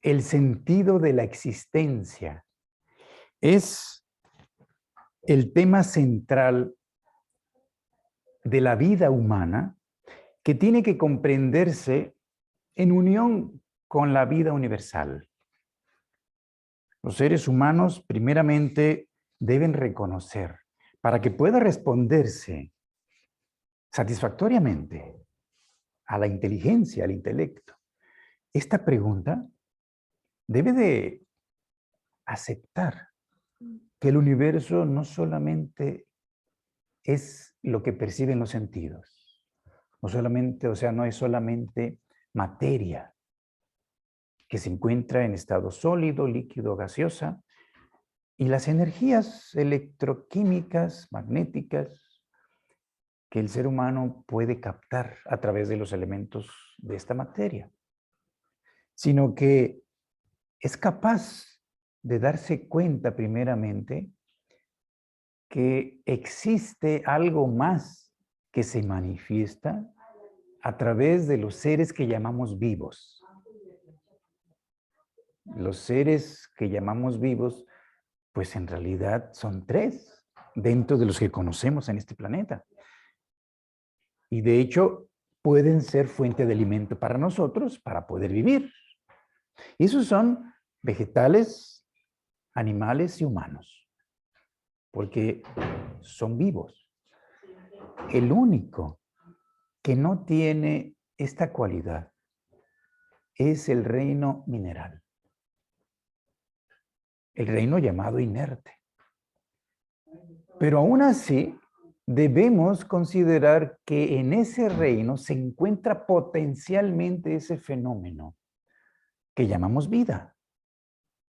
el sentido de la existencia es el tema central de la vida humana que tiene que comprenderse en unión con la vida universal. Los seres humanos primeramente deben reconocer, para que pueda responderse satisfactoriamente a la inteligencia, al intelecto, esta pregunta debe de aceptar que el universo no solamente es lo que perciben los sentidos, no solamente, o sea, no es solamente materia que se encuentra en estado sólido, líquido, gaseosa, y las energías electroquímicas, magnéticas, que el ser humano puede captar a través de los elementos de esta materia, sino que es capaz de darse cuenta primeramente que existe algo más que se manifiesta a través de los seres que llamamos vivos. Los seres que llamamos vivos, pues en realidad son tres dentro de los que conocemos en este planeta. Y de hecho, pueden ser fuente de alimento para nosotros, para poder vivir. Y esos son vegetales, animales y humanos, porque son vivos. El único que no tiene esta cualidad es el reino mineral, el reino llamado inerte. Pero aún así, debemos considerar que en ese reino se encuentra potencialmente ese fenómeno que llamamos vida,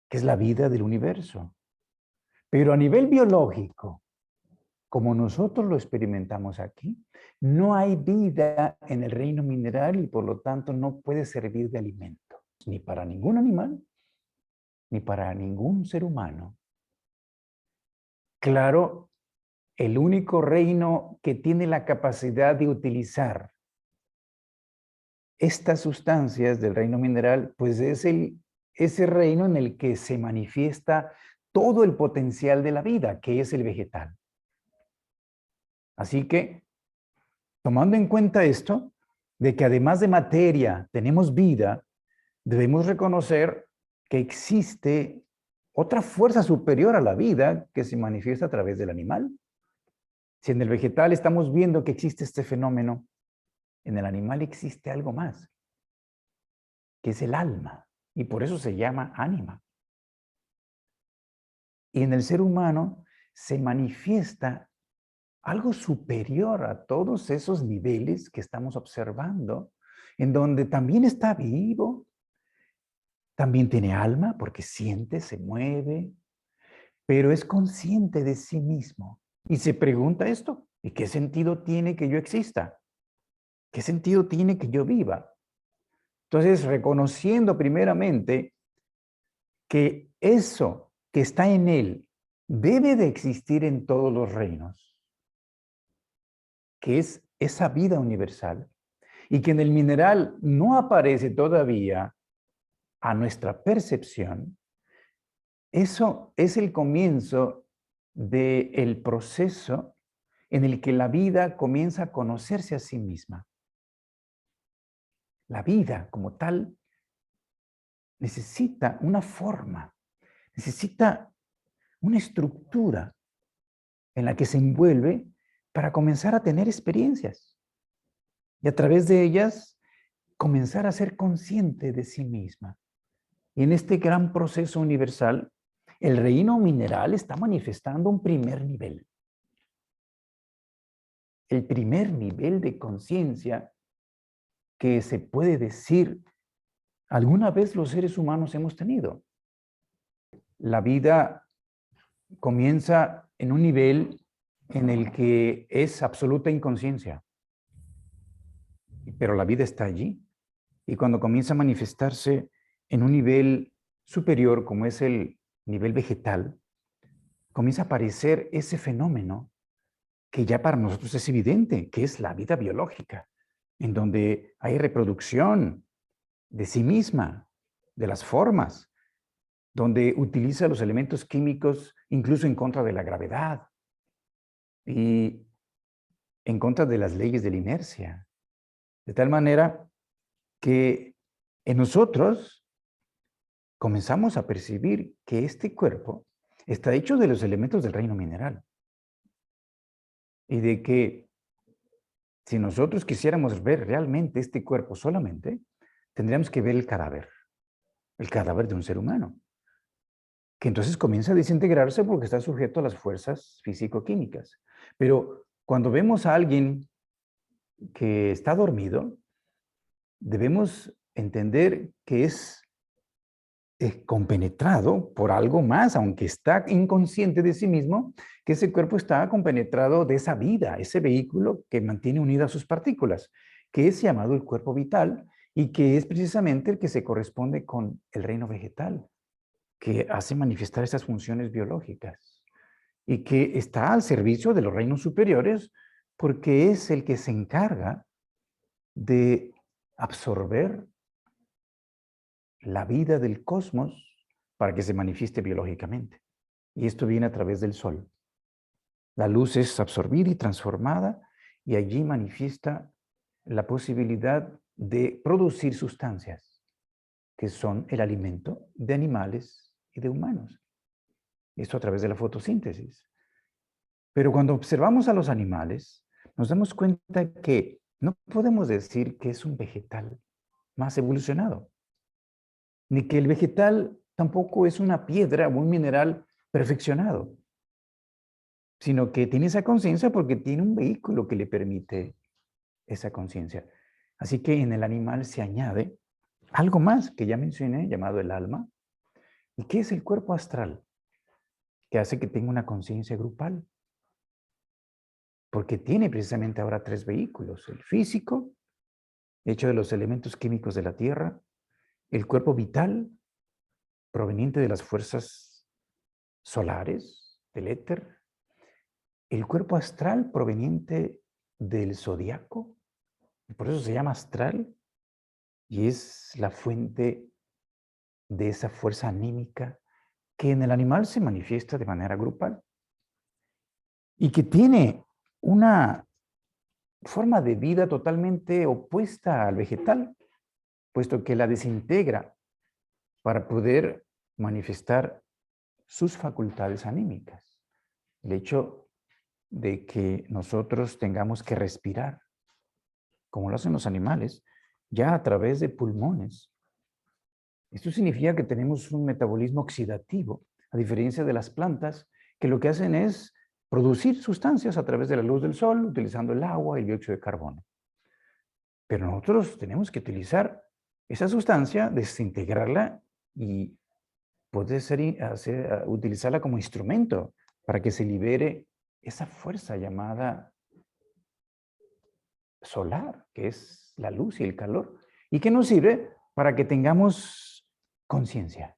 que es la vida del universo. Pero a nivel biológico, como nosotros lo experimentamos aquí, no hay vida en el reino mineral y por lo tanto no puede servir de alimento, ni para ningún animal, ni para ningún ser humano. Claro, el único reino que tiene la capacidad de utilizar estas sustancias del reino mineral, pues es ese reino en el que se manifiesta todo el potencial de la vida, que es el vegetal. Así que, tomando en cuenta esto, de que además de materia tenemos vida, debemos reconocer que existe otra fuerza superior a la vida que se manifiesta a través del animal. Si en el vegetal estamos viendo que existe este fenómeno, en el animal existe algo más, que es el alma, y por eso se llama ánima. Y en el ser humano se manifiesta algo superior a todos esos niveles que estamos observando, en donde también está vivo, también tiene alma porque siente, se mueve, pero es consciente de sí mismo. Y se pregunta esto, ¿y qué sentido tiene que yo exista? ¿Qué sentido tiene que yo viva? Entonces, reconociendo primeramente que eso que está en él debe de existir en todos los reinos, que es esa vida universal, y que en el mineral no aparece todavía a nuestra percepción, eso es el comienzo del proceso en el que la vida comienza a conocerse a sí misma. La vida como tal necesita una forma, necesita una estructura en la que se envuelve para comenzar a tener experiencias y a través de ellas comenzar a ser consciente de sí misma. Y en este gran proceso universal, el reino mineral está manifestando un primer nivel. El primer nivel de conciencia que se puede decir alguna vez los seres humanos hemos tenido. La vida comienza en un nivel en el que es absoluta inconsciencia, pero la vida está allí. Y cuando comienza a manifestarse en un nivel superior, como es el nivel vegetal, comienza a aparecer ese fenómeno que ya para nosotros es evidente, que es la vida biológica, en donde hay reproducción de sí misma, de las formas, donde utiliza los elementos químicos incluso en contra de la gravedad y en contra de las leyes de la inercia. De tal manera que en nosotros comenzamos a percibir que este cuerpo está hecho de los elementos del reino mineral. Y de que si nosotros quisiéramos ver realmente este cuerpo solamente, tendríamos que ver el cadáver de un ser humano, que entonces comienza a desintegrarse porque está sujeto a las fuerzas físico-químicas. Pero cuando vemos a alguien que está dormido, debemos entender que es compenetrado por algo más, aunque está inconsciente de sí mismo, que ese cuerpo está compenetrado de esa vida, ese vehículo que mantiene unidas sus partículas, que es llamado el cuerpo vital y que es precisamente el que se corresponde con el reino vegetal, que hace manifestar esas funciones biológicas y que está al servicio de los reinos superiores porque es el que se encarga de absorber la vida del cosmos para que se manifieste biológicamente. Y esto viene a través del sol. La luz es absorbida y transformada y allí manifiesta la posibilidad de producir sustancias que son el alimento de animales y de humanos. Esto a través de la fotosíntesis. Pero cuando observamos a los animales, nos damos cuenta que no podemos decir que es un vegetal más evolucionado, ni que el vegetal tampoco es una piedra o un mineral perfeccionado, sino que tiene esa conciencia porque tiene un vehículo que le permite esa conciencia. Así que en el animal se añade algo más que ya mencioné, llamado el alma, y que es el cuerpo astral, que hace que tenga una conciencia grupal, porque tiene precisamente ahora tres vehículos: el físico, hecho de los elementos químicos de la tierra; el cuerpo vital, proveniente de las fuerzas solares, del éter; el cuerpo astral, proveniente del zodiaco, y por eso se llama astral, y es la fuente de esa fuerza anímica que en el animal se manifiesta de manera grupal y que tiene una forma de vida totalmente opuesta al vegetal, puesto que la desintegra para poder manifestar sus facultades anímicas. El hecho de que nosotros tengamos que respirar, como lo hacen los animales, ya a través de pulmones. Esto significa que tenemos un metabolismo oxidativo, a diferencia de las plantas, que lo que hacen es producir sustancias a través de la luz del sol, utilizando el agua y el dióxido de carbono. Pero nosotros tenemos que utilizar esa sustancia, desintegrarla y poder utilizarla como instrumento para que se libere esa fuerza llamada solar, que es la luz y el calor, y que nos sirve para que tengamos conciencia.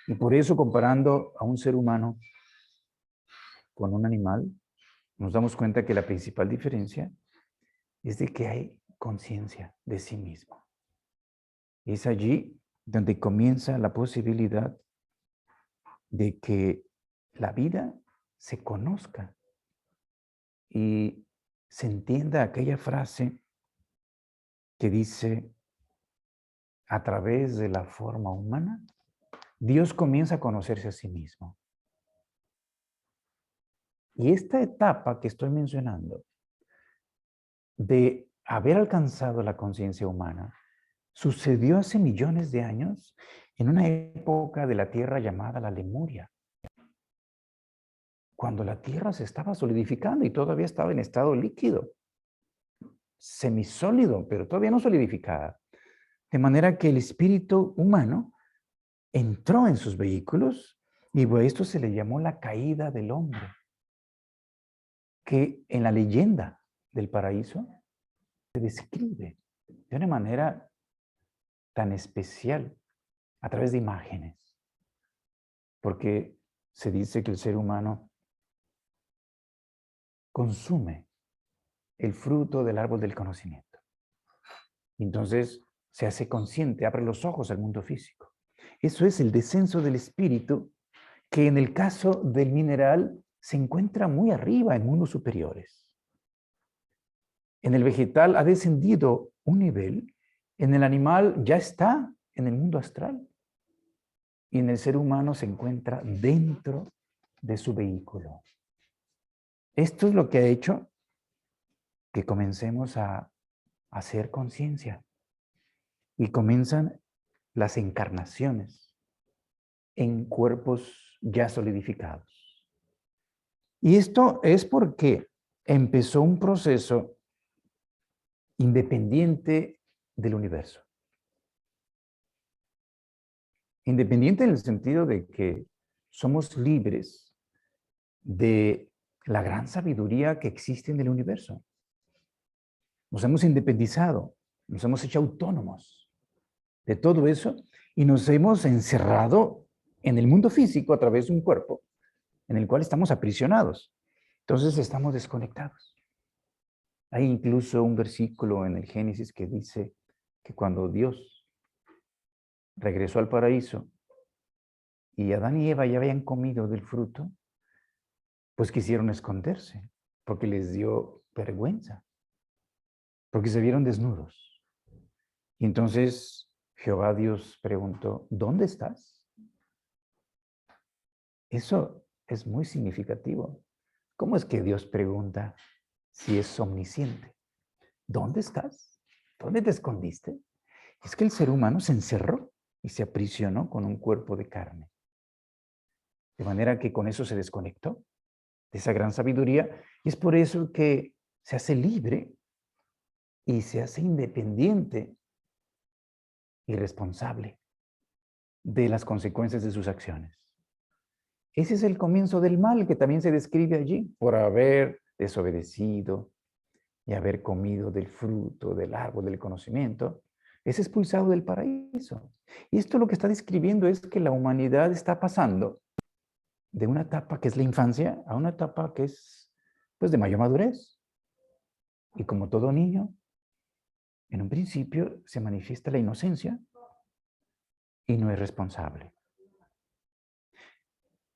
Y por eso, comparando a un ser humano con un animal, nos damos cuenta que la principal diferencia es de que hay conciencia de sí mismo. Es allí donde comienza la posibilidad de que la vida se conozca y se entienda aquella frase que dice: a través de la forma humana, Dios comienza a conocerse a sí mismo. Y esta etapa que estoy mencionando, de haber alcanzado la conciencia humana, sucedió hace millones de años en una época de la Tierra llamada la Lemuria, cuando la Tierra se estaba solidificando y todavía estaba en estado líquido, semisólido, pero todavía no solidificada. De manera que el espíritu humano entró en sus vehículos y a esto se le llamó la caída del hombre, que en la leyenda del paraíso se describe de una manera tan especial a través de imágenes, porque se dice que el ser humano consume el fruto del árbol del conocimiento. Entonces, se hace consciente, abre los ojos al mundo físico. Eso es el descenso del espíritu, que en el caso del mineral se encuentra muy arriba en mundos superiores. En el vegetal ha descendido un nivel, en el animal ya está en el mundo astral y en el ser humano se encuentra dentro de su vehículo. Esto es lo que ha hecho que comencemos a hacer conciencia y comienzan las encarnaciones en cuerpos ya solidificados. Y esto es porque empezó un proceso independiente del universo. Independiente en el sentido de que somos libres de la gran sabiduría que existe en el universo. Nos hemos independizado, nos hemos hecho autónomos de todo eso y nos hemos encerrado en el mundo físico a través de un cuerpo en el cual estamos aprisionados. Entonces estamos desconectados. Hay incluso un versículo en el Génesis que dice que cuando Dios regresó al paraíso y Adán y Eva ya habían comido del fruto, pues quisieron esconderse porque les dio vergüenza, porque se vieron desnudos. Y entonces Jehová Dios preguntó, ¿dónde estás? Eso es muy significativo. ¿Cómo es que Dios pregunta si es omnisciente? ¿Dónde estás? ¿Dónde te escondiste? Es que el ser humano se encerró y se aprisionó con un cuerpo de carne. De manera que con eso se desconectó de esa gran sabiduría y es por eso que se hace libre y se hace independiente y responsable de las consecuencias de sus acciones. Ese es el comienzo del mal que también se describe allí, por haber desobedecido y haber comido del fruto del árbol del conocimiento, es expulsado del paraíso. Y esto lo que está describiendo es que la humanidad está pasando de una etapa que es la infancia a una etapa que es pues de mayor madurez. Y como todo niño, en un principio se manifiesta la inocencia y no es responsable.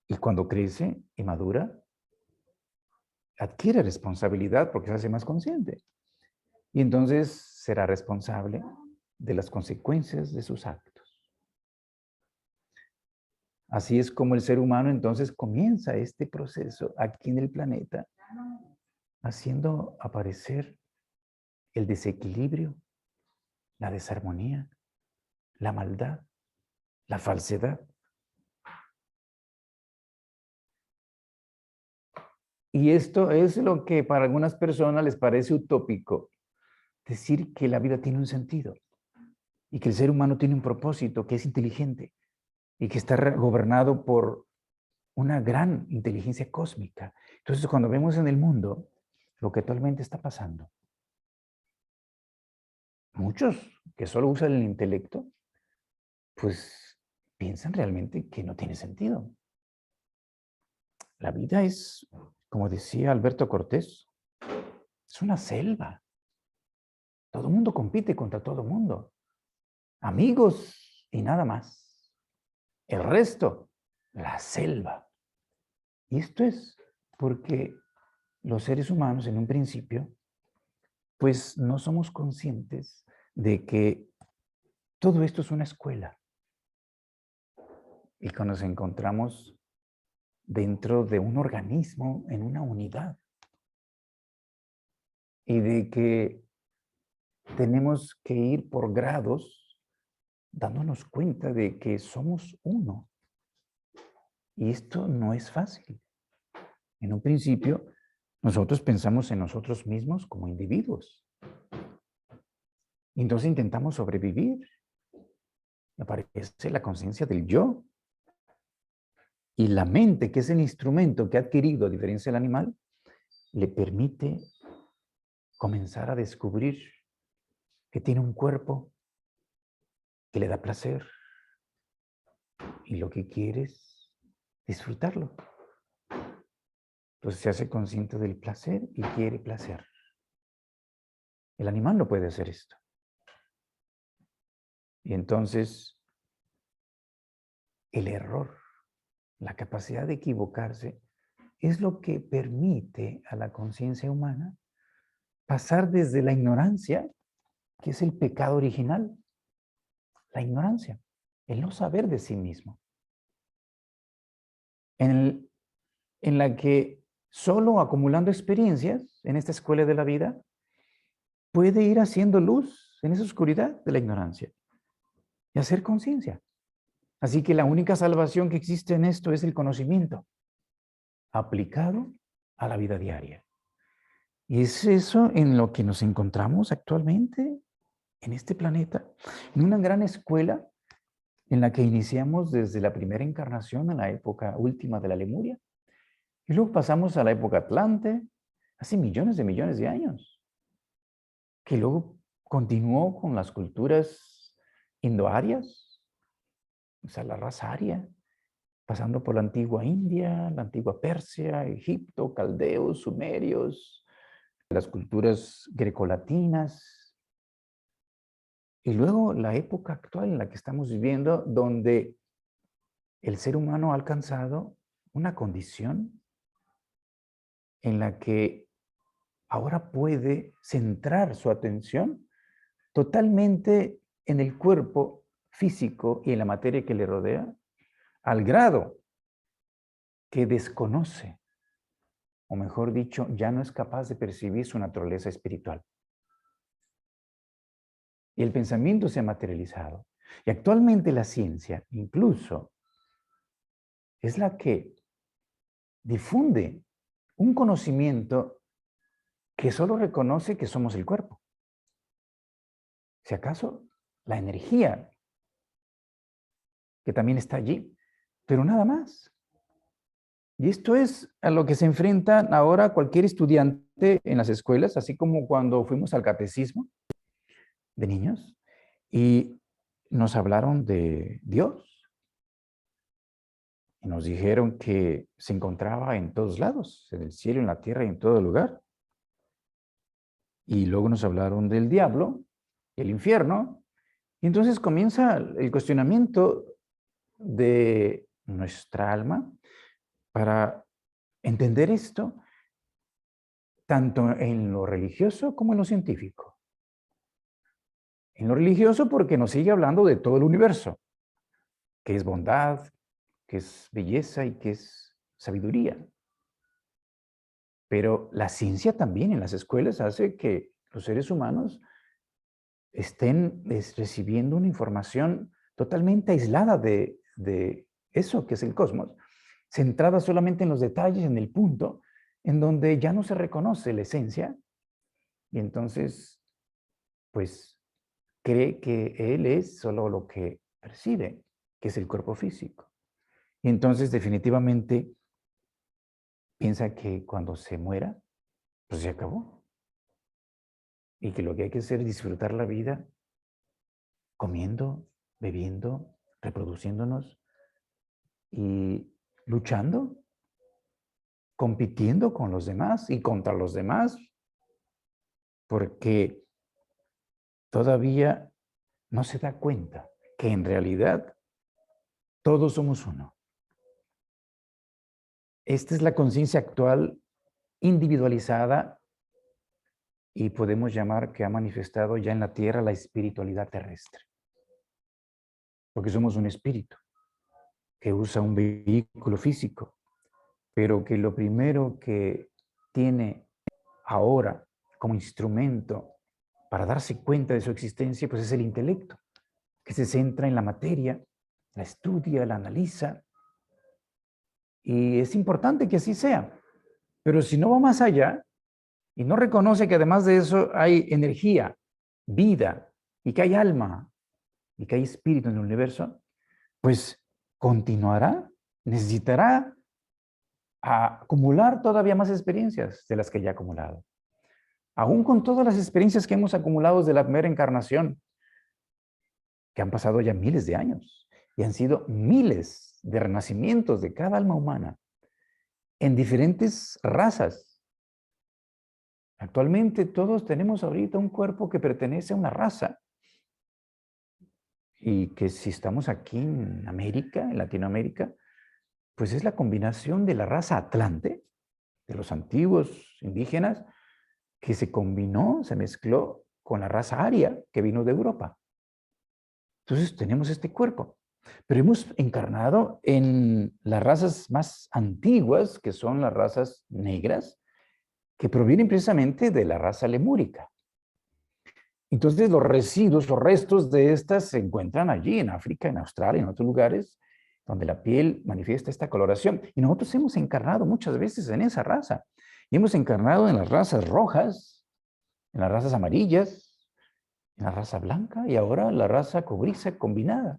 Y cuando crece y madura, adquiere responsabilidad porque se hace más consciente. Y entonces será responsable de las consecuencias de sus actos. Así es como el ser humano entonces comienza este proceso aquí en el planeta, haciendo aparecer el desequilibrio, la desarmonía, la maldad, la falsedad. Y esto es lo que para algunas personas les parece utópico, decir que la vida tiene un sentido y que el ser humano tiene un propósito, que es inteligente y que está gobernado por una gran inteligencia cósmica. Entonces, cuando vemos en el mundo lo que actualmente está pasando, muchos que solo usan el intelecto, pues piensan realmente que no tiene sentido. La vida es, como decía Alberto Cortés, es una selva. Todo el mundo compite contra todo el mundo. Amigos y nada más. El resto, la selva. Y esto es porque los seres humanos en un principio, pues no somos conscientes de que todo esto es una escuela. Y cuando nos encontramos dentro de un organismo, en una unidad, y de que tenemos que ir por grados dándonos cuenta de que somos uno. Y esto no es fácil. En un principio, nosotros pensamos en nosotros mismos como individuos. Y entonces intentamos sobrevivir. Y aparece la conciencia del yo. Y la mente, que es el instrumento que ha adquirido, a diferencia del animal, le permite comenzar a descubrir que tiene un cuerpo que le da placer y lo que quiere es disfrutarlo. Entonces se hace consciente del placer y quiere placer. El animal no puede hacer esto. Y entonces, el error, la capacidad de equivocarse, es lo que permite a la conciencia humana pasar desde la ignorancia, que es el pecado original, la ignorancia, el no saber de sí mismo, en la que solo acumulando experiencias en esta escuela de la vida puede ir haciendo luz en esa oscuridad de la ignorancia y hacer conciencia. Así que la única salvación que existe en esto es el conocimiento aplicado a la vida diaria. Y es eso en lo que nos encontramos actualmente en este planeta, en una gran escuela en la que iniciamos desde la primera encarnación en la época última de la Lemuria, y luego pasamos a la época Atlante, hace millones de años, que luego continuó con las culturas indoarias, o sea, la raza aria, pasando por la antigua India, la antigua Persia, Egipto, caldeos, sumerios, las culturas grecolatinas, y luego la época actual en la que estamos viviendo, donde el ser humano ha alcanzado una condición en la que ahora puede centrar su atención totalmente en el cuerpo físico y en la materia que le rodea, al grado que desconoce, o mejor dicho, ya no es capaz de percibir su naturaleza espiritual. Y el pensamiento se ha materializado. Y actualmente la ciencia, incluso, es la que difunde un conocimiento que solo reconoce que somos el cuerpo. Si acaso, la energía, que también está allí, pero nada más. Y esto es a lo que se enfrenta ahora cualquier estudiante en las escuelas, así como cuando fuimos al catecismo de niños y nos hablaron de Dios. Y nos dijeron que se encontraba en todos lados, en el cielo, en la tierra y en todo lugar. Y luego nos hablaron del diablo, el infierno. Y entonces comienza el cuestionamiento de nuestra alma para entender esto, tanto en lo religioso como en lo científico. En lo religioso porque nos sigue hablando de todo el universo, que es bondad, que es belleza y que es sabiduría. Pero la ciencia también en las escuelas hace que los seres humanos estén recibiendo una información totalmente aislada de eso que es el cosmos, centrada solamente en los detalles, en el punto, en donde ya no se reconoce la esencia, y entonces, pues, cree que él es solo lo que percibe, que es el cuerpo físico. Y entonces, definitivamente, piensa que cuando se muera, pues se acabó. Y que lo que hay que hacer es disfrutar la vida comiendo, bebiendo, reproduciéndonos y luchando, compitiendo con los demás y contra los demás, porque todavía no se da cuenta que en realidad todos somos uno. Esta es la conciencia actual individualizada y podemos llamar que ha manifestado ya en la tierra la espiritualidad terrestre. Porque somos un espíritu que usa un vehículo físico, pero que lo primero que tiene ahora como instrumento para darse cuenta de su existencia, pues es el intelecto, que se centra en la materia, la estudia, la analiza, y es importante que así sea. Pero si no va más allá y no reconoce que además de eso hay energía, vida, y que hay alma, y que hay espíritu en el universo, pues continuará, necesitará acumular todavía más experiencias de las que ya ha acumulado. Aún con todas las experiencias que hemos acumulado desde la primera encarnación, que han pasado ya miles de años, y han sido miles de renacimientos de cada alma humana en diferentes razas. Actualmente todos tenemos ahorita un cuerpo que pertenece a una raza. y que si estamos aquí en América, en Latinoamérica, pues es la combinación de la raza atlante, de los antiguos indígenas, que se combinó, se mezcló con la raza aria que vino de Europa. Entonces tenemos este cuerpo, pero hemos encarnado en las razas más antiguas, que son las razas negras, que provienen precisamente de la raza lemúrica. Entonces los residuos o restos de estas se encuentran allí en África, en Australia, en otros lugares, donde la piel manifiesta esta coloración. Y nosotros hemos encarnado muchas veces en esa raza. Y hemos encarnado en las razas rojas, en las razas amarillas, en la raza blanca y ahora la raza cobriza combinada.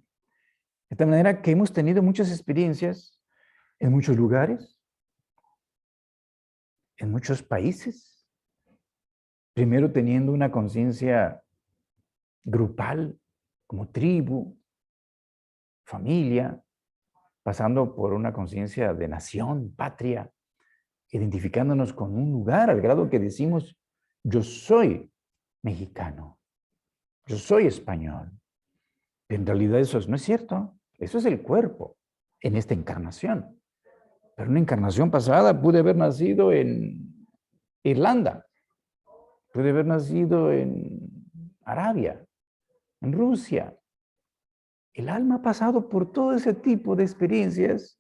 De tal manera que hemos tenido muchas experiencias en muchos lugares, en muchos países, primero teniendo una conciencia grupal, como tribu, familia, pasando por una conciencia de nación, patria, identificándonos con un lugar al grado que decimos, yo soy mexicano, yo soy español. Pero en realidad eso no es cierto, eso es el cuerpo en esta encarnación. Pero una encarnación pasada pude haber nacido en Irlanda, pude haber nacido en Arabia, en Rusia. El alma ha pasado por todo ese tipo de experiencias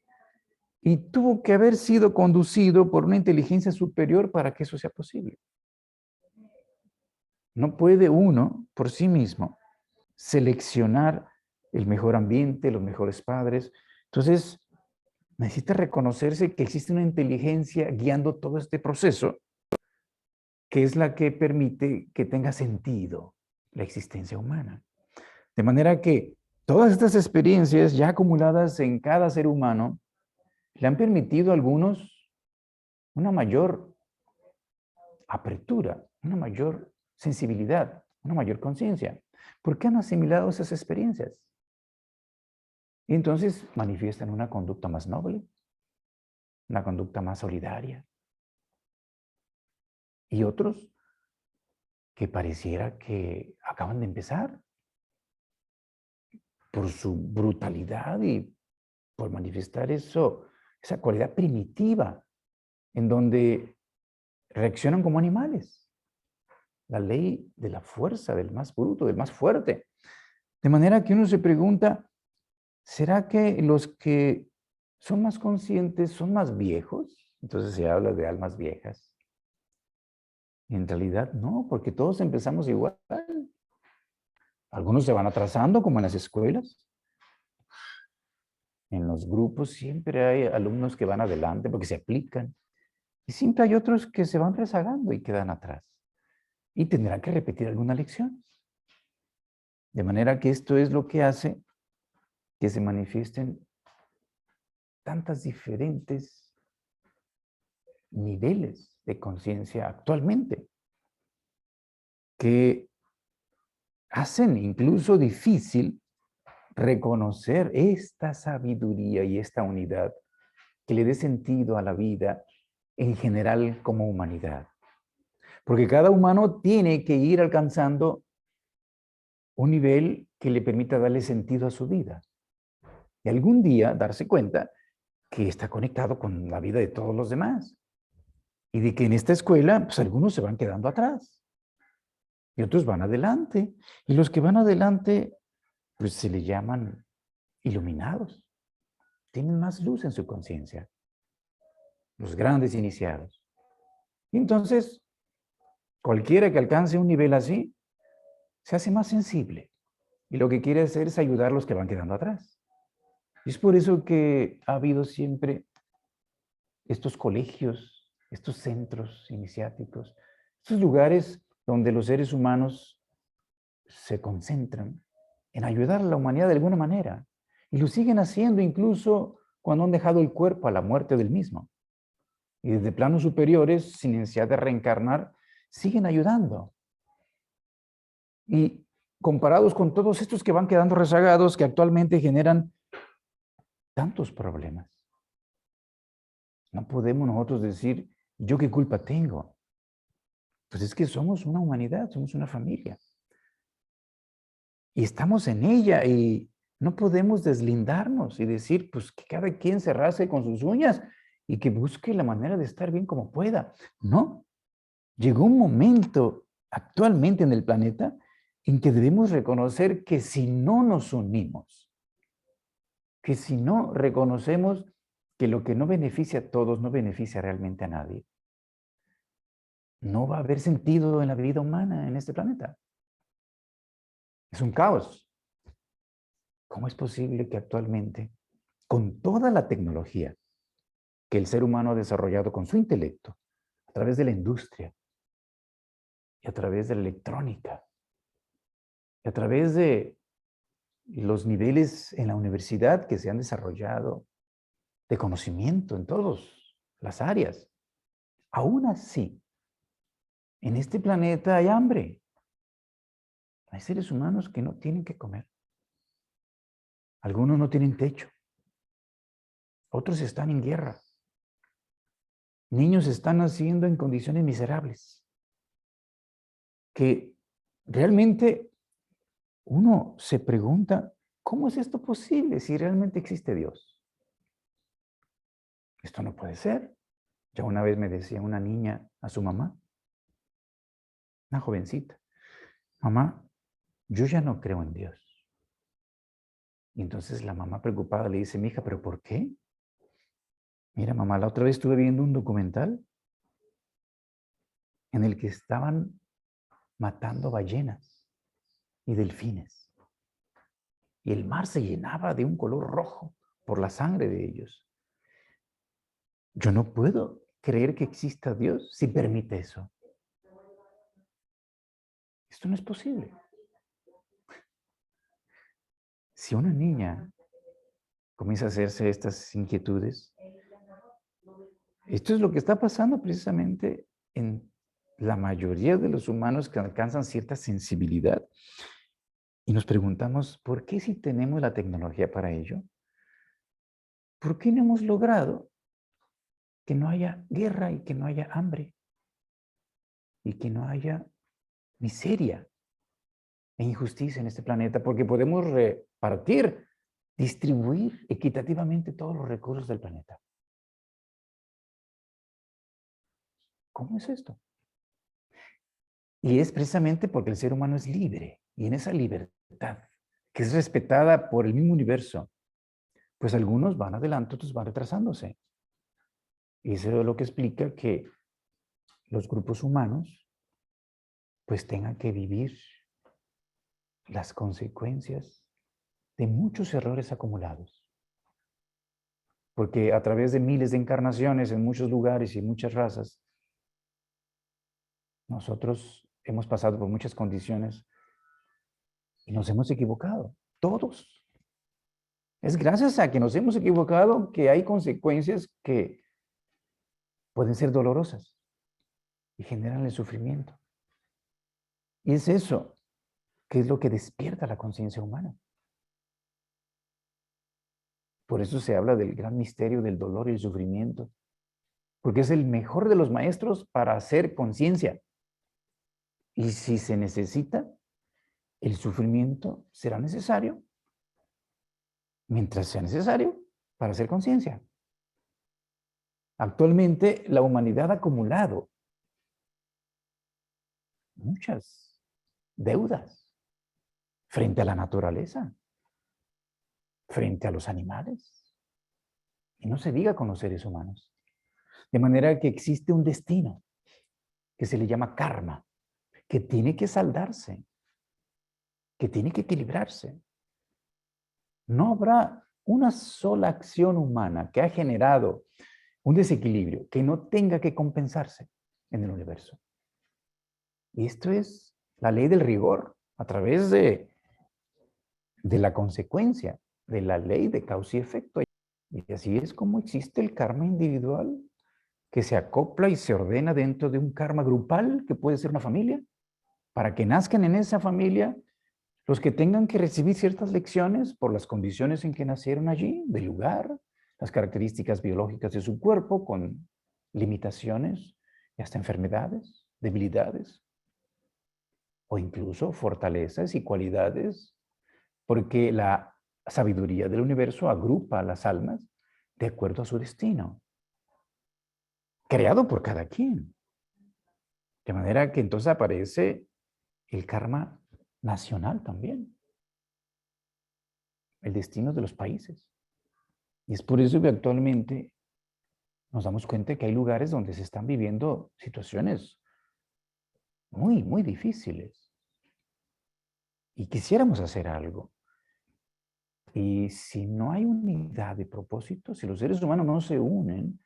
y tuvo que haber sido conducido por una inteligencia superior para que eso sea posible. No puede uno, por sí mismo, seleccionar el mejor ambiente, los mejores padres. Entonces, necesita reconocerse que existe una inteligencia guiando todo este proceso, que es la que permite que tenga sentido la existencia humana. De manera que todas estas experiencias ya acumuladas en cada ser humano le han permitido a algunos una mayor apertura, una mayor sensibilidad, una mayor conciencia, porque han asimilado esas experiencias. Y entonces manifiestan una conducta más noble, una conducta más solidaria. Y otros que pareciera que acaban de empezar por su brutalidad y por manifestar eso, esa cualidad primitiva, en donde reaccionan como animales. La ley de la fuerza, del más bruto, del más fuerte. De manera que uno se pregunta, ¿será que los que son más conscientes son más viejos? Entonces se habla de almas viejas. En realidad no, porque todos empezamos igual. Algunos se van atrasando, como en las escuelas. En los grupos siempre hay alumnos que van adelante porque se aplican. Y siempre hay otros que se van rezagando y quedan atrás. Y tendrán que repetir alguna lección. De manera que esto es lo que hace que se manifiesten tantas diferentes niveles de conciencia actualmente, que hacen incluso difícil reconocer esta sabiduría y esta unidad que le dé sentido a la vida en general como humanidad. Porque cada humano tiene que ir alcanzando un nivel que le permita darle sentido a su vida. Y algún día darse cuenta que está conectado con la vida de todos los demás. Y de que en esta escuela, pues algunos se van quedando atrás. Y otros van adelante. Y los que van adelante, pues se le llaman iluminados. Tienen más luz en su conciencia. Los grandes iniciados. Y entonces, cualquiera que alcance un nivel así, se hace más sensible. Y lo que quiere hacer es ayudar a los que van quedando atrás. Y es por eso que ha habido siempre estos colegios, estos centros iniciáticos, estos lugares donde los seres humanos se concentran en ayudar a la humanidad de alguna manera. Y lo siguen haciendo incluso cuando han dejado el cuerpo a la muerte del mismo. Y desde planos superiores, sin necesidad de reencarnar, siguen ayudando. Y comparados con todos estos que van quedando rezagados, que actualmente generan tantos problemas. No podemos nosotros decir, ¿yo qué culpa tengo? Pues es que somos una humanidad, somos una familia. y estamos en ella y no podemos deslindarnos y decir, pues que cada quien se rasgue con sus uñas y que busque la manera de estar bien como pueda. No, llegó un momento actualmente en el planeta en que debemos reconocer que si no nos unimos, que si no reconocemos que lo que no beneficia a todos no beneficia realmente a nadie, no va a haber sentido en la vida humana en este planeta. Es un caos. ¿Cómo es posible que actualmente, con toda la tecnología que el ser humano ha desarrollado con su intelecto, a través de la industria, y a través de la electrónica, y a través de los niveles en la universidad que se han desarrollado de conocimiento en todas las áreas, aún así, en este planeta hay hambre. Hay seres humanos que no tienen que comer. Algunos no tienen techo. Otros están en guerra. Niños están naciendo en condiciones miserables. Que realmente uno se pregunta, ¿cómo es esto posible si realmente existe Dios? Esto no puede ser. Ya una vez me decía una niña a su mamá, una jovencita, mamá, yo ya no creo en Dios. Y entonces la mamá preocupada le dice, mija, ¿pero por qué? Mira, mamá, la otra vez estuve viendo un documental en el que estaban matando ballenas y delfines. Y el mar se llenaba de un color rojo por la sangre de ellos. Yo no puedo creer que exista Dios si permite eso. Esto no es posible. Si una niña comienza a hacerse estas inquietudes, esto es lo que está pasando precisamente en la mayoría de los humanos que alcanzan cierta sensibilidad. Y nos preguntamos, ¿por qué si tenemos la tecnología para ello? ¿Por qué no hemos logrado que no haya guerra y que no haya hambre? Y que no haya miseria e injusticia en este planeta, porque podemos repartir, distribuir equitativamente todos los recursos del planeta. ¿Cómo es esto? Y es precisamente porque el ser humano es libre, y en esa libertad, que es respetada por el mismo universo, pues algunos van adelante, otros van retrasándose. Y eso es lo que explica que los grupos humanos pues tengan que vivir las consecuencias de muchos errores acumulados. Porque a través de miles de encarnaciones en muchos lugares y muchas razas, nosotros hemos pasado por muchas condiciones y nos hemos equivocado, todos. Es gracias a que nos hemos equivocado que hay consecuencias que pueden ser dolorosas y generan el sufrimiento. Y es eso que es lo que despierta la conciencia humana. Por eso se habla del gran misterio del dolor y el sufrimiento, porque es el mejor de los maestros para hacer conciencia. Y si se necesita, el sufrimiento será necesario mientras sea necesario para hacer conciencia. Actualmente, la humanidad ha acumulado muchas deudas frente a la naturaleza, frente a los animales, y no se diga con los seres humanos. De manera que existe un destino que se le llama karma, que tiene que saldarse, que tiene que equilibrarse. No habrá una sola acción humana que ha generado un desequilibrio que no tenga que compensarse en el universo. Y esto es la ley del rigor a través de la consecuencia, de la ley de causa y efecto. Y así es como existe el karma individual que se acopla y se ordena dentro de un karma grupal que puede ser una familia, para que nazcan en esa familia los que tengan que recibir ciertas lecciones por las condiciones en que nacieron allí, del lugar, las características biológicas de su cuerpo con limitaciones y hasta enfermedades, debilidades, o incluso fortalezas y cualidades porque la sabiduría del universo agrupa a las almas de acuerdo a su destino, creado por cada quien. De manera que entonces aparece el karma nacional también, el destino de los países. Y es por eso que actualmente nos damos cuenta que hay lugares donde se están viviendo situaciones muy, muy difíciles. Y quisiéramos hacer algo. Y si no hay unidad de propósito, si los seres humanos no se unen,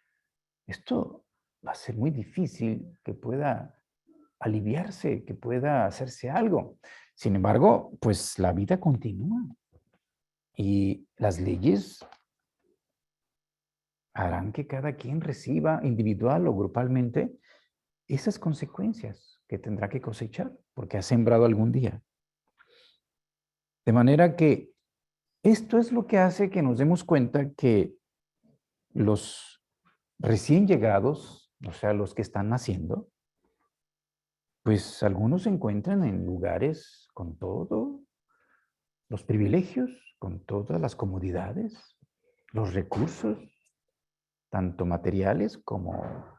esto va a ser muy difícil que pueda aliviarse, que pueda hacerse algo. Sin embargo, pues la vida continúa y las leyes harán que cada quien reciba individual o grupalmente esas consecuencias que tendrá que cosechar porque ha sembrado algún día. De manera que esto es lo que hace que nos demos cuenta que los recién llegados, o sea, los que están naciendo, pues algunos se encuentran en lugares con todos los privilegios, con todas las comodidades, los recursos, tanto materiales como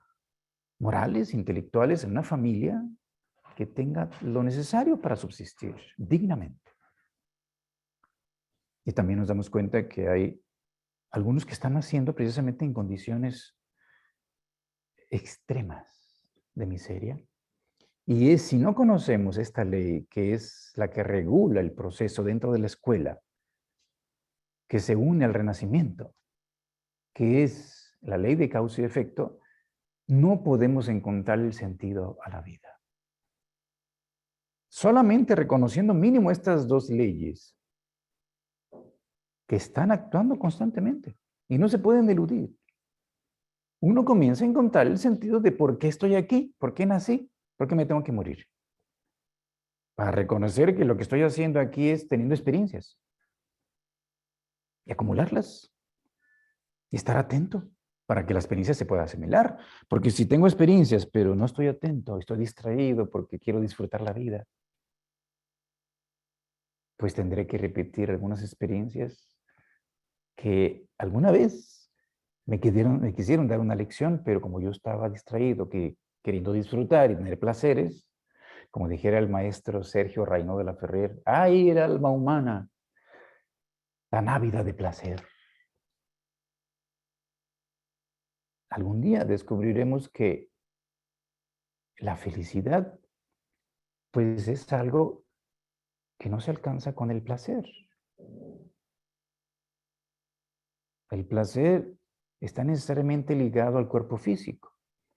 morales, intelectuales, en una familia que tenga lo necesario para subsistir dignamente. Y también nos damos cuenta que hay algunos que están naciendo precisamente en condiciones extremas de miseria. Y si no conocemos esta ley, que es la que regula el proceso dentro de la escuela, que se une al renacimiento, que es la ley de causa y efecto, no podemos encontrar el sentido a la vida. Solamente reconociendo mínimo estas dos leyes que están actuando constantemente y no se pueden eludir, uno comienza a encontrar el sentido de por qué estoy aquí, por qué nací, por qué me tengo que morir. Para reconocer que lo que estoy haciendo aquí es teniendo experiencias y acumularlas y estar atento para que la experiencia se pueda asimilar. Porque si tengo experiencias, pero no estoy atento, estoy distraído porque quiero disfrutar la vida, pues tendré que repetir algunas experiencias que alguna vez me quisieron dar una lección, pero como yo estaba distraído, queriendo disfrutar y tener placeres, como dijera el maestro Sergio Raynaud de la Ferrer, ¡ay, el alma humana, tan ávida de placer! Algún día descubriremos que la felicidad, pues es algo que no se alcanza con el placer. El placer está necesariamente ligado al cuerpo físico.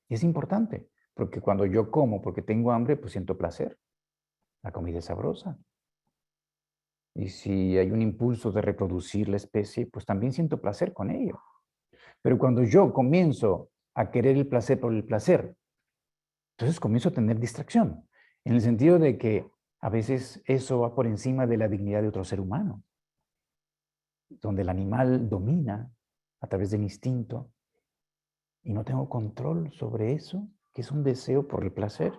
Y es importante, porque cuando yo como porque tengo hambre, pues siento placer. La comida es sabrosa. Y si hay un impulso de reproducir la especie, pues también siento placer con ello. Pero cuando yo comienzo a querer el placer por el placer, entonces comienzo a tener distracción, en el sentido de que a veces eso va por encima de la dignidad de otro ser humano, donde el animal domina a través del instinto y no tengo control sobre eso, que es un deseo por el placer.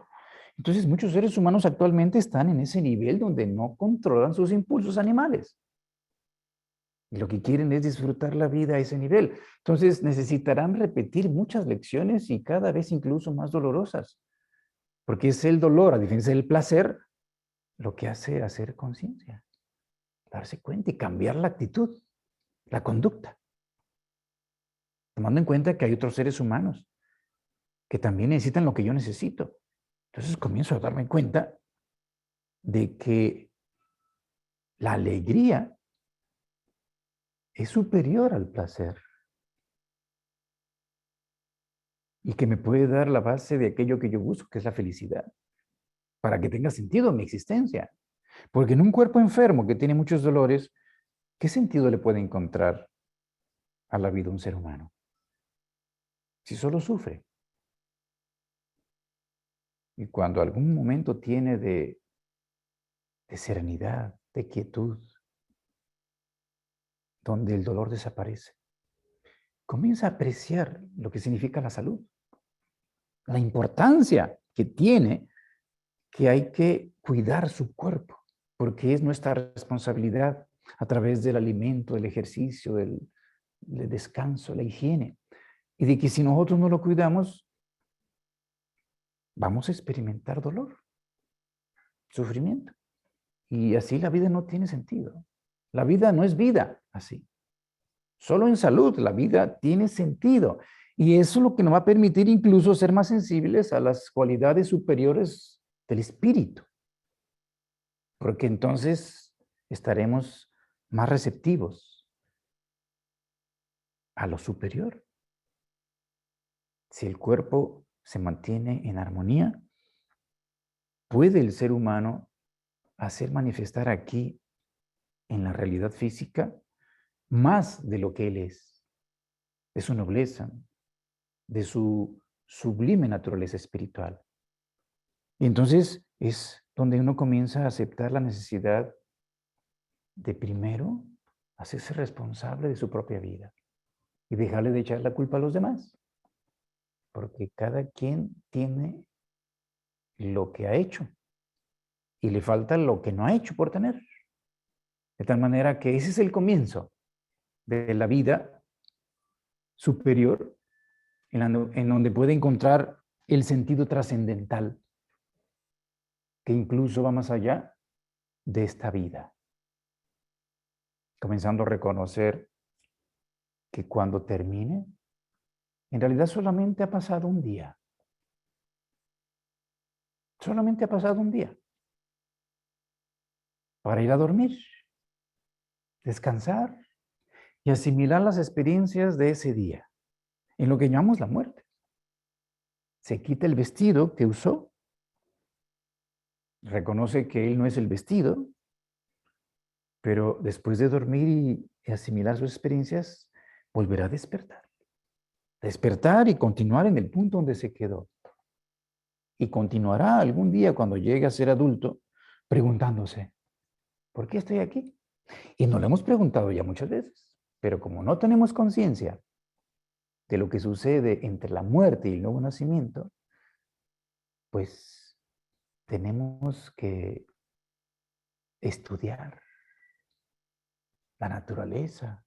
Entonces muchos seres humanos actualmente están en ese nivel donde no controlan sus impulsos animales. Y lo que quieren es disfrutar la vida a ese nivel. Entonces necesitarán repetir muchas lecciones y cada vez incluso más dolorosas. Porque es el dolor, a diferencia del placer, lo que hace hacer conciencia, darse cuenta y cambiar la actitud, la conducta. Tomando en cuenta que hay otros seres humanos que también necesitan lo que yo necesito. Entonces comienzo a darme cuenta de que la alegría es superior al placer y que me puede dar la base de aquello que yo busco, que es la felicidad, para que tenga sentido mi existencia. Porque en un cuerpo enfermo que tiene muchos dolores, ¿qué sentido le puede encontrar a la vida un ser humano? Si solo sufre. Y cuando algún momento tiene de serenidad, de quietud, donde el dolor desaparece, comienza a apreciar lo que significa la salud, la importancia que tiene, que hay que cuidar su cuerpo, porque es nuestra responsabilidad a través del alimento, del ejercicio, del descanso, la higiene. Y de que si nosotros no lo cuidamos, vamos a experimentar dolor, sufrimiento. Y así la vida no tiene sentido. La vida no es vida así. Solo en salud la vida tiene sentido. Y eso es lo que nos va a permitir incluso ser más sensibles a las cualidades superiores del espíritu. Porque entonces estaremos más receptivos a lo superior. Si el cuerpo se mantiene en armonía, puede el ser humano hacer manifestar aquí, en la realidad física, más de lo que él es, de su nobleza, de su sublime naturaleza espiritual. Y entonces es donde uno comienza a aceptar la necesidad de primero hacerse responsable de su propia vida y dejarle de echar la culpa a los demás, porque cada quien tiene lo que ha hecho y le falta lo que no ha hecho por tener. De tal manera que ese es el comienzo de la vida superior en donde puede encontrar el sentido trascendental que incluso va más allá de esta vida. Comenzando a reconocer que cuando termine, en realidad solamente ha pasado un día. Solamente ha pasado un día para ir a dormir, descansar y asimilar las experiencias de ese día, en lo que llamamos la muerte. Se quita el vestido que usó, reconoce que él no es el vestido, pero después de dormir y asimilar sus experiencias, volverá a despertar. Despertar y continuar en el punto donde se quedó. Y continuará algún día cuando llegue a ser adulto preguntándose, ¿por qué estoy aquí? Y nos lo hemos preguntado ya muchas veces, pero como no tenemos conciencia de lo que sucede entre la muerte y el nuevo nacimiento, pues tenemos que estudiar la naturaleza,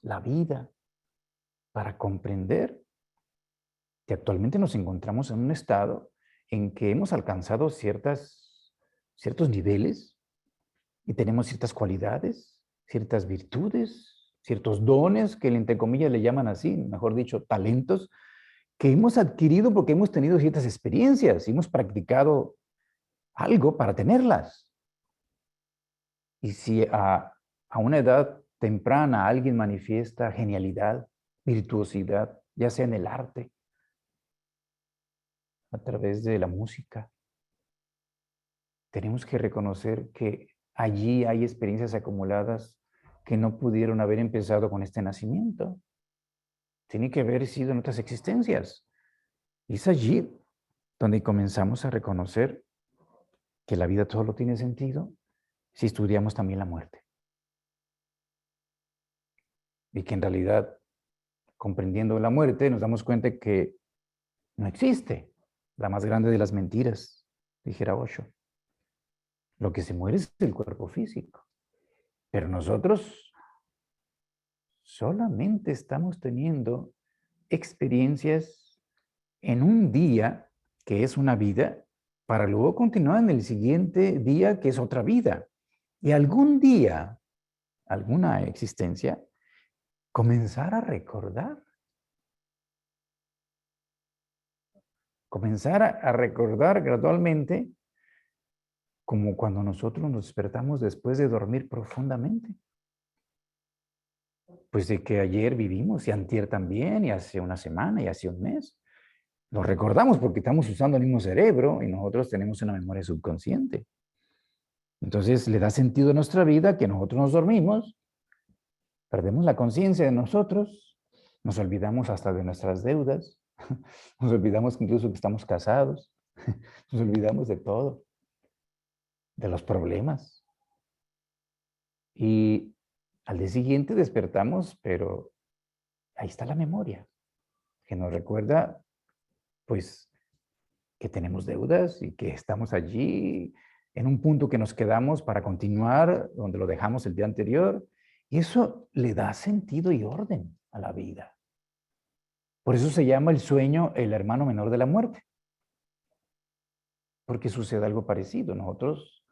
la vida, para comprender que actualmente nos encontramos en un estado en que hemos alcanzado ciertos niveles y tenemos ciertas cualidades, ciertas virtudes, ciertos dones que entre comillas le llaman así, mejor dicho, talentos, que hemos adquirido porque hemos tenido ciertas experiencias y hemos practicado algo para tenerlas. Y si a una edad temprana alguien manifiesta genialidad, virtuosidad, ya sea en el arte, a través de la música, tenemos que reconocer que allí hay experiencias acumuladas que no pudieron haber empezado con este nacimiento. Tiene que haber sido en otras existencias. Y es allí donde comenzamos a reconocer que la vida solo tiene sentido si estudiamos también la muerte. Y que en realidad, comprendiendo la muerte, nos damos cuenta que no existe la más grande de las mentiras, dijera Osho. Lo que se muere es el cuerpo físico. Pero nosotros solamente estamos teniendo experiencias en un día, que es una vida, para luego continuar en el siguiente día, que es otra vida. Y algún día, alguna existencia, comenzar a recordar. Comenzar a recordar gradualmente, como cuando nosotros nos despertamos después de dormir profundamente. Pues de que ayer vivimos, y antier también, y hace una semana, y hace un mes. Lo recordamos porque estamos usando el mismo cerebro y nosotros tenemos una memoria subconsciente. Entonces le da sentido a nuestra vida que nosotros nos dormimos, perdemos la conciencia de nosotros, nos olvidamos hasta de nuestras deudas, nos olvidamos incluso que estamos casados, nos olvidamos de todo, de los problemas. Y al día siguiente despertamos, pero ahí está la memoria, que nos recuerda, pues, que tenemos deudas y que estamos allí en un punto que nos quedamos para continuar donde lo dejamos el día anterior. Y eso le da sentido y orden a la vida. Por eso se llama el sueño el hermano menor de la muerte. Porque sucede algo parecido. Nosotros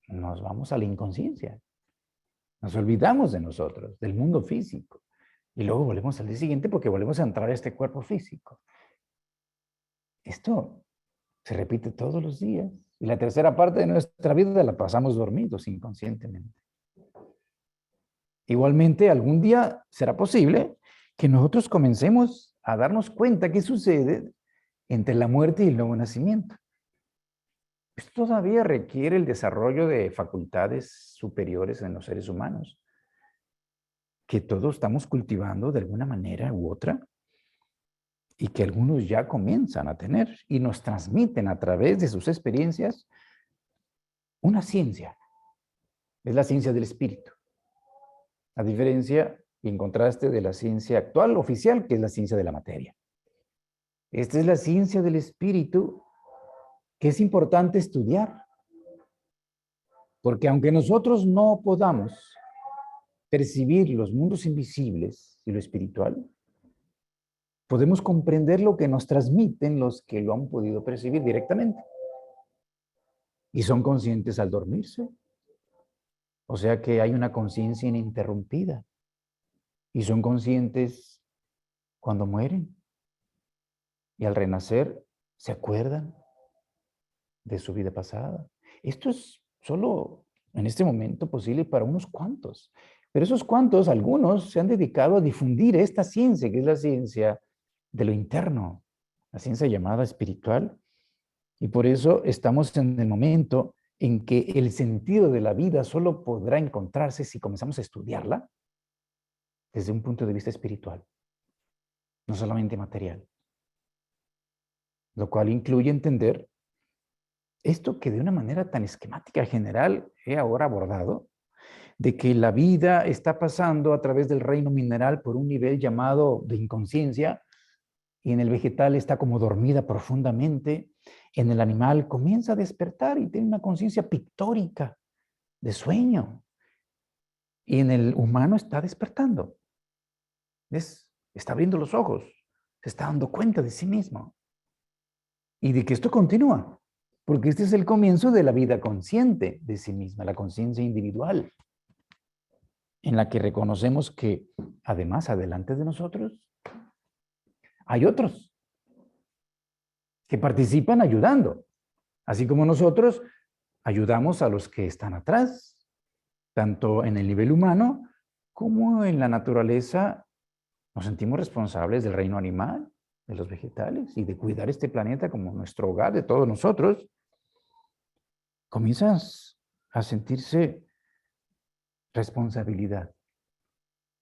nos vamos a la inconsciencia. Nos olvidamos de nosotros, del mundo físico. Y luego volvemos al día siguiente porque volvemos a entrar a este cuerpo físico. Esto se repite todos los días. Y la tercera parte de nuestra vida la pasamos dormidos inconscientemente. Igualmente, algún día será posible que nosotros comencemos a darnos cuenta qué sucede entre la muerte y el nuevo nacimiento. Esto todavía requiere el desarrollo de facultades superiores en los seres humanos, que todos estamos cultivando de alguna manera u otra, y que algunos ya comienzan a tener y nos transmiten a través de sus experiencias una ciencia. Es la ciencia del espíritu. A diferencia y en contraste de la ciencia actual oficial, que es la ciencia de la materia. Esta es la ciencia del espíritu que es importante estudiar. Porque aunque nosotros no podamos percibir los mundos invisibles y lo espiritual, podemos comprender lo que nos transmiten los que lo han podido percibir directamente. Y son conscientes al dormirse. O sea que hay una conciencia ininterrumpida. Y son conscientes cuando mueren. Y al renacer se acuerdan de su vida pasada. Esto es solo en este momento posible para unos cuantos. Pero esos cuantos, algunos, se han dedicado a difundir esta ciencia, que es la ciencia de lo interno, la ciencia llamada espiritual. Y por eso estamos en el momento en que el sentido de la vida solo podrá encontrarse si comenzamos a estudiarla desde un punto de vista espiritual, no solamente material. Lo cual incluye entender esto que de una manera tan esquemática general he ahora abordado, de que la vida está pasando a través del reino mineral por un nivel llamado de inconsciencia, y en el vegetal está como dormida profundamente, en el animal comienza a despertar y tiene una conciencia pictórica de sueño, y en el humano está despertando. Está abriendo los ojos, se está dando cuenta de sí mismo y de que esto continúa, porque este es el comienzo de la vida consciente de sí misma, la conciencia individual, en la que reconocemos que además adelante de nosotros hay otros que participan ayudando, así como nosotros ayudamos a los que están atrás, tanto en el nivel humano como en la naturaleza. Nos sentimos responsables del reino animal, de los vegetales y de cuidar este planeta como nuestro hogar de todos nosotros. Comienzas a sentirse responsabilidad.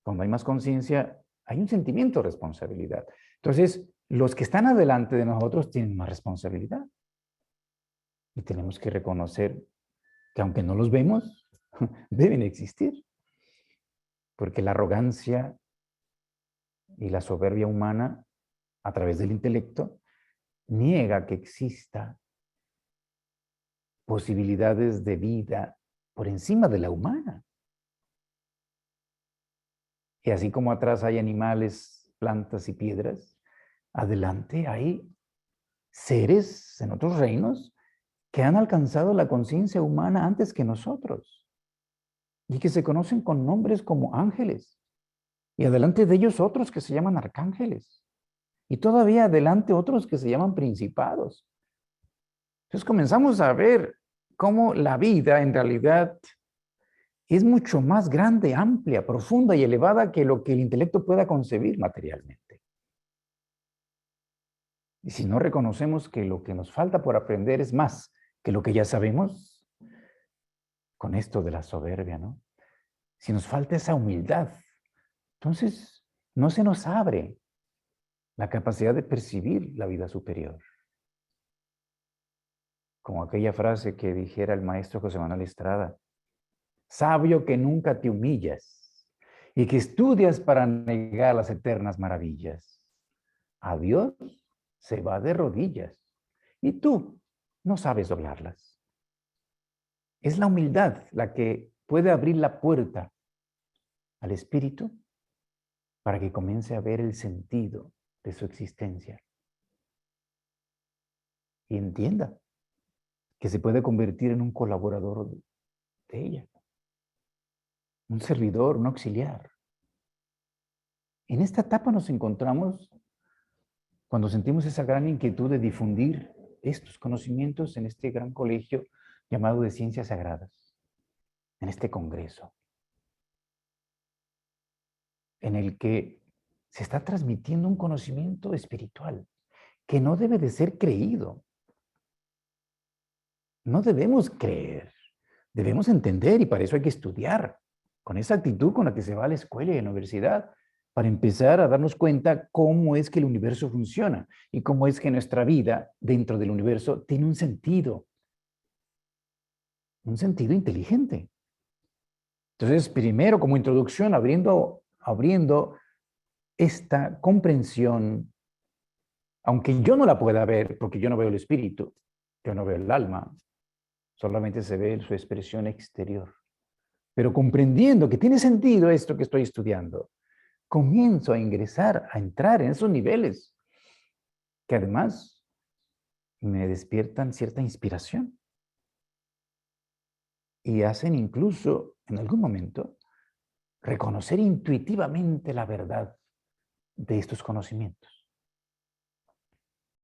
Cuando hay más conciencia, hay un sentimiento de responsabilidad. Entonces, los que están adelante de nosotros tienen más responsabilidad. Y tenemos que reconocer que aunque no los vemos, deben existir. Porque la arrogancia y la soberbia humana, a través del intelecto, niega que exista posibilidades de vida por encima de la humana. Y así como atrás hay animales, plantas y piedras, adelante hay seres en otros reinos que han alcanzado la conciencia humana antes que nosotros y que se conocen con nombres como ángeles. Y adelante de ellos otros que se llaman arcángeles. Y todavía adelante otros que se llaman principados. Entonces comenzamos a ver cómo la vida en realidad es mucho más grande, amplia, profunda y elevada que lo que el intelecto pueda concebir materialmente. Y si no reconocemos que lo que nos falta por aprender es más que lo que ya sabemos, con esto de la soberbia, ¿no? Si nos falta esa humildad, entonces no se nos abre la capacidad de percibir la vida superior. Como aquella frase que dijera el maestro José Manuel Estrada: sabio que nunca te humillas y que estudias para negar las eternas maravillas. A Dios se va de rodillas y tú no sabes doblarlas. Es la humildad la que puede abrir la puerta al espíritu para que comience a ver el sentido de su existencia y entienda que se puede convertir en un colaborador de ella, un servidor, un auxiliar. En esta etapa nos encontramos cuando sentimos esa gran inquietud de difundir estos conocimientos en este gran colegio llamado de Ciencias Sagradas, en este congreso, en el que se está transmitiendo un conocimiento espiritual que no debe de ser creído. No debemos creer, debemos entender y para eso hay que estudiar con esa actitud con la que se va a la escuela y a la universidad, para empezar a darnos cuenta cómo es que el universo funciona y cómo es que nuestra vida dentro del universo tiene un sentido inteligente. Entonces, primero como introducción, abriendo esta comprensión, aunque yo no la pueda ver, porque yo no veo el espíritu, yo no veo el alma, solamente se ve su expresión exterior. Pero comprendiendo que tiene sentido esto que estoy estudiando, comienzo a ingresar, a entrar en esos niveles que además me despiertan cierta inspiración y hacen incluso, en algún momento, reconocer intuitivamente la verdad de estos conocimientos.